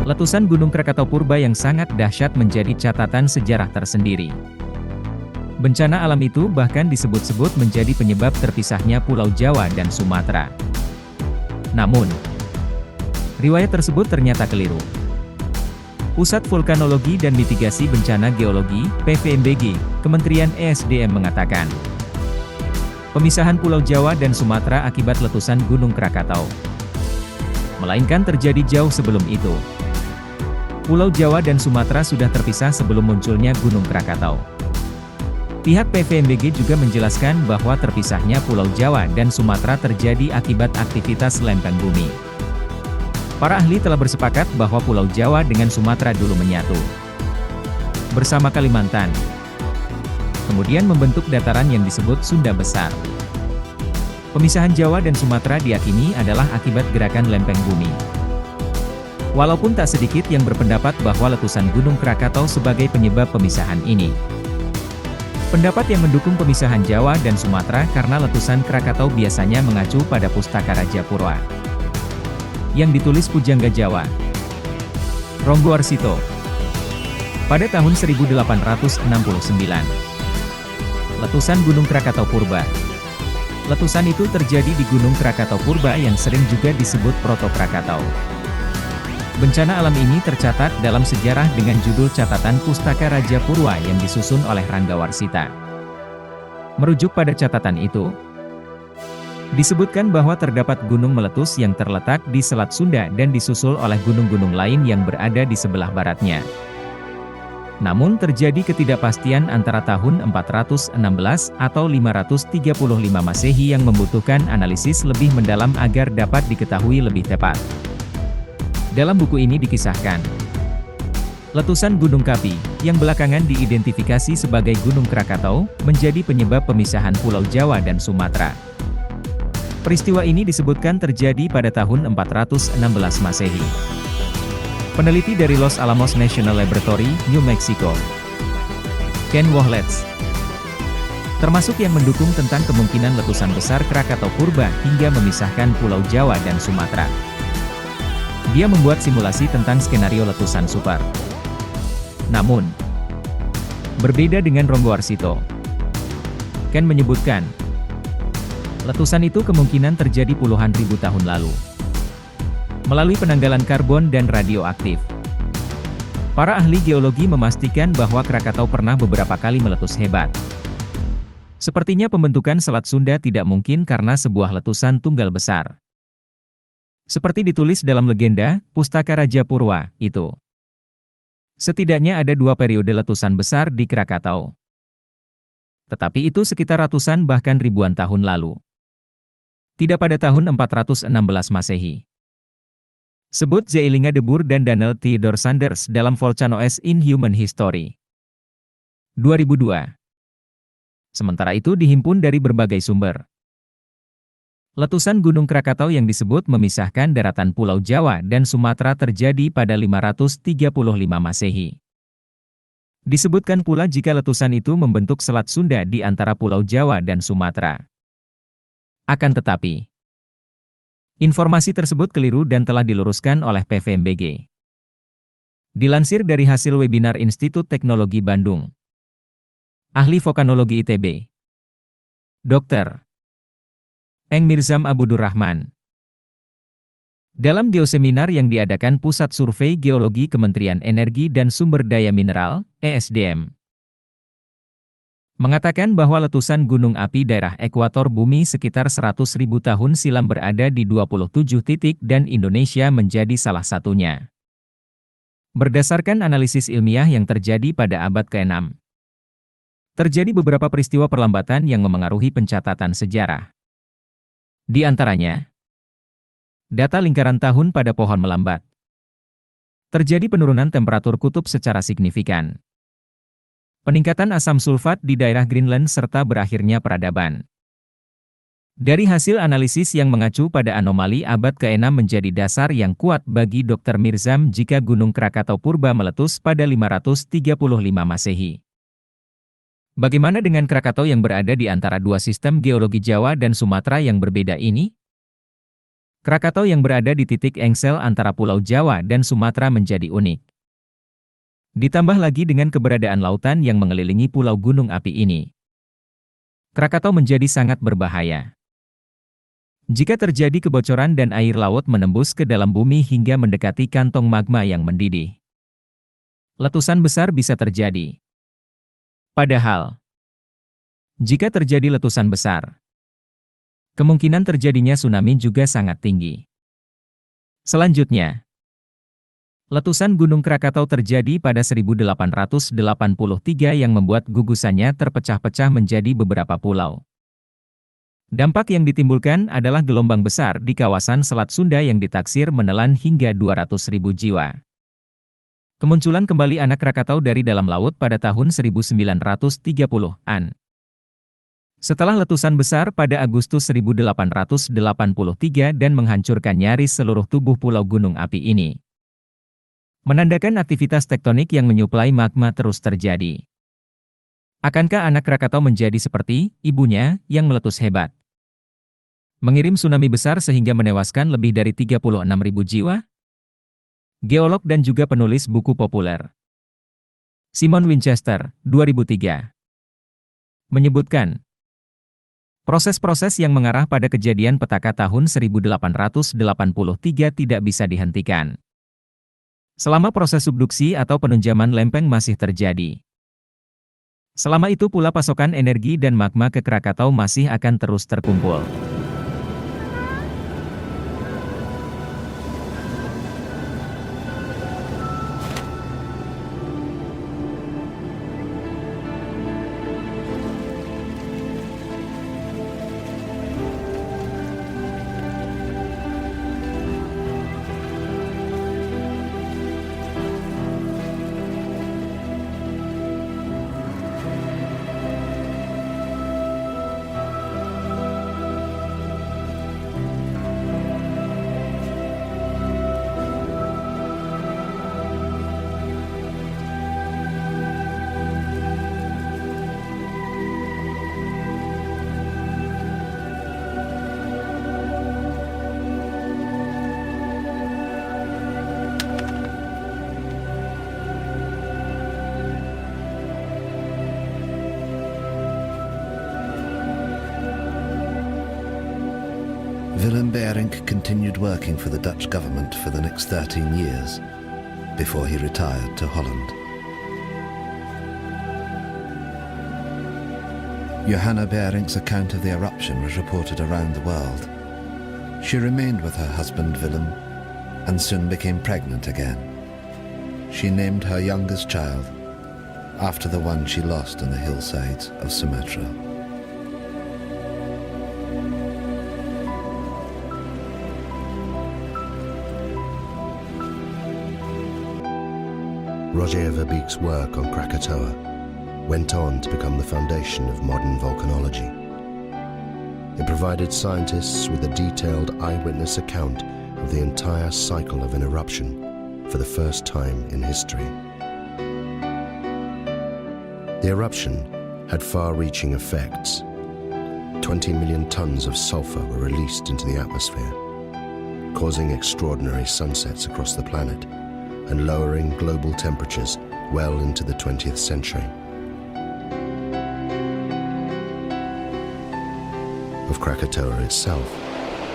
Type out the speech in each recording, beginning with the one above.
Letusan Gunung Krakatau Purba yang sangat dahsyat menjadi catatan sejarah tersendiri. Bencana alam itu bahkan disebut-sebut menjadi penyebab terpisahnya Pulau Jawa dan Sumatera. Namun, riwayat tersebut ternyata keliru. Pusat Vulkanologi dan Mitigasi Bencana Geologi, PVMBG, Kementerian ESDM mengatakan, pemisahan Pulau Jawa dan Sumatera akibat letusan Gunung Krakatau, melainkan terjadi jauh sebelum itu. Pulau Jawa dan Sumatera sudah terpisah sebelum munculnya Gunung Krakatau. Pihak PVMBG juga menjelaskan bahwa terpisahnya Pulau Jawa dan Sumatera terjadi akibat aktivitas lempeng bumi. Para ahli telah bersepakat bahwa Pulau Jawa dengan Sumatera dulu menyatu bersama Kalimantan, kemudian membentuk dataran yang disebut Sunda Besar. Pemisahan Jawa dan Sumatera diyakini adalah akibat gerakan lempeng bumi. Walaupun tak sedikit yang berpendapat bahwa letusan Gunung Krakatau sebagai penyebab pemisahan ini. Pendapat yang mendukung pemisahan Jawa dan Sumatera karena letusan Krakatau biasanya mengacu pada Pustaka Raja Purwa yang ditulis pujangga Jawa, Ronggowarsito, pada tahun 1869. Letusan Gunung Krakatau Purba. Letusan itu terjadi di Gunung Krakatau Purba yang sering juga disebut Proto Krakatau. Bencana alam ini tercatat dalam sejarah dengan judul Catatan Pustaka Raja Purwa yang disusun oleh Ranggawarsita. Merujuk pada catatan itu, disebutkan bahwa terdapat gunung meletus yang terletak di Selat Sunda dan disusul oleh gunung-gunung lain yang berada di sebelah baratnya. Namun terjadi ketidakpastian antara tahun 416 atau 535 Masehi yang membutuhkan analisis lebih mendalam agar dapat diketahui lebih tepat. Dalam buku ini dikisahkan, letusan Gunung Kapi, yang belakangan diidentifikasi sebagai Gunung Krakatau, menjadi penyebab pemisahan Pulau Jawa dan Sumatera. Peristiwa ini disebutkan terjadi pada tahun 416 Masehi. Peneliti dari Los Alamos National Laboratory, New Mexico, Ken Wohlets, termasuk yang mendukung tentang kemungkinan letusan besar Krakatau Purba hingga memisahkan Pulau Jawa dan Sumatera. Dia membuat simulasi tentang skenario letusan super. Namun, berbeda dengan Ronggowarsito, Ken menyebutkan, letusan itu kemungkinan terjadi puluhan ribu tahun lalu, melalui penanggalan karbon dan radioaktif. Para ahli geologi memastikan bahwa Krakatau pernah beberapa kali meletus hebat. Sepertinya pembentukan Selat Sunda tidak mungkin karena sebuah letusan tunggal besar. Seperti ditulis dalam legenda, Pustaka Raja Purwa, itu. Setidaknya ada dua periode letusan besar di Krakatau. Tetapi itu sekitar ratusan bahkan ribuan tahun lalu. Tidak pada tahun 416 Masehi. Sebut Zeilinger de Boer dan Daniel Theodore Sanders dalam Volcanoes in Human History. 2002. Sementara itu dihimpun dari berbagai sumber. Letusan Gunung Krakatau yang disebut memisahkan daratan Pulau Jawa dan Sumatera terjadi pada 535 Masehi. Disebutkan pula jika letusan itu membentuk Selat Sunda di antara Pulau Jawa dan Sumatera. Akan tetapi, informasi tersebut keliru dan telah diluruskan oleh PVMBG. Dilansir dari hasil webinar Institut Teknologi Bandung, Ahli Vulkanologi ITB, Dr. Eng Mirzam Abudur Rahman. Dalam geoseminar yang diadakan Pusat Survei Geologi Kementerian Energi dan Sumber Daya Mineral, ESDM, mengatakan bahwa letusan gunung api daerah ekuator bumi sekitar 100.000 tahun silam berada di 27 titik dan Indonesia menjadi salah satunya. Berdasarkan analisis ilmiah yang terjadi pada abad ke-6, terjadi beberapa peristiwa perlambatan yang memengaruhi pencatatan sejarah. Di antaranya, data lingkaran tahun pada pohon melambat. Terjadi penurunan temperatur kutub secara signifikan. Peningkatan asam sulfat di daerah Greenland serta berakhirnya peradaban. Dari hasil analisis yang mengacu pada anomali abad ke-6 menjadi dasar yang kuat bagi Dr. Mirzam jika Gunung Krakatau Purba meletus pada 535 Masehi. Bagaimana dengan Krakatau yang berada di antara dua sistem geologi Jawa dan Sumatera yang berbeda ini? Krakatau yang berada di titik engsel antara Pulau Jawa dan Sumatera menjadi unik. Ditambah lagi dengan keberadaan lautan yang mengelilingi pulau gunung api ini, Krakatau menjadi sangat berbahaya. Jika terjadi kebocoran dan air laut menembus ke dalam bumi hingga mendekati kantong magma yang mendidih, letusan besar bisa terjadi. Padahal, jika terjadi letusan besar, kemungkinan terjadinya tsunami juga sangat tinggi. Selanjutnya, letusan Gunung Krakatau terjadi pada 1883 yang membuat gugusannya terpecah-pecah menjadi beberapa pulau. Dampak yang ditimbulkan adalah gelombang besar di kawasan Selat Sunda yang ditaksir menelan hingga 200.000 jiwa. Kemunculan kembali anak Krakatau dari dalam laut pada tahun 1930-an. Setelah letusan besar pada Agustus 1883 dan menghancurkan nyaris seluruh tubuh pulau gunung api ini, menandakan aktivitas tektonik yang menyuplai magma terus terjadi. Akankah anak Krakatau menjadi seperti ibunya yang meletus hebat, mengirim tsunami besar sehingga menewaskan lebih dari 36.000 jiwa? Geolog dan juga penulis buku populer Simon Winchester, 2003, menyebutkan, proses-proses yang mengarah pada kejadian petaka tahun 1883 tidak bisa dihentikan selama proses subduksi atau penunjaman lempeng masih terjadi. Selama itu pula pasokan energi dan magma ke Krakatau masih akan terus terkumpul. Willem Beerink continued working for the Dutch government for the next 13 years, before he retired to Holland. Johanna Beerink's account of the eruption was reported around the world. She remained with her husband Willem, and soon became pregnant again. She named her youngest child after the one she lost on the hillsides of Sumatra. Roger Verbeek's work on Krakatoa went on to become the foundation of modern volcanology. It provided scientists with a detailed eyewitness account of the entire cycle of an eruption for the first time in history. The eruption had far-reaching effects. 20 million tons of sulfur were released into the atmosphere, causing extraordinary sunsets across the planet and lowering global temperatures well into the 20th century. Of Krakatoa itself,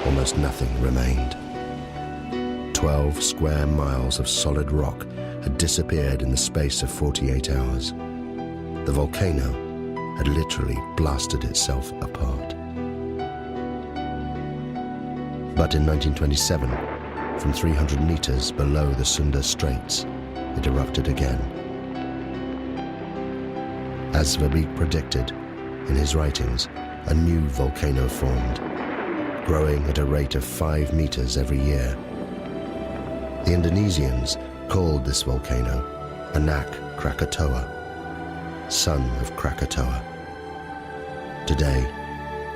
almost nothing remained. 12 square miles of solid rock had disappeared in the space of 48 hours. The volcano had literally blasted itself apart. But in 1927, from 300 meters below the Sunda Straits, it erupted again. As Verbeek predicted in his writings, a new volcano formed, growing at a rate of 5 meters every year. The Indonesians called this volcano Anak Krakatoa, son of Krakatoa. Today,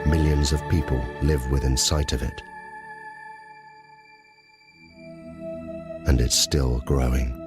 millions of people live within sight of it. And it's still growing.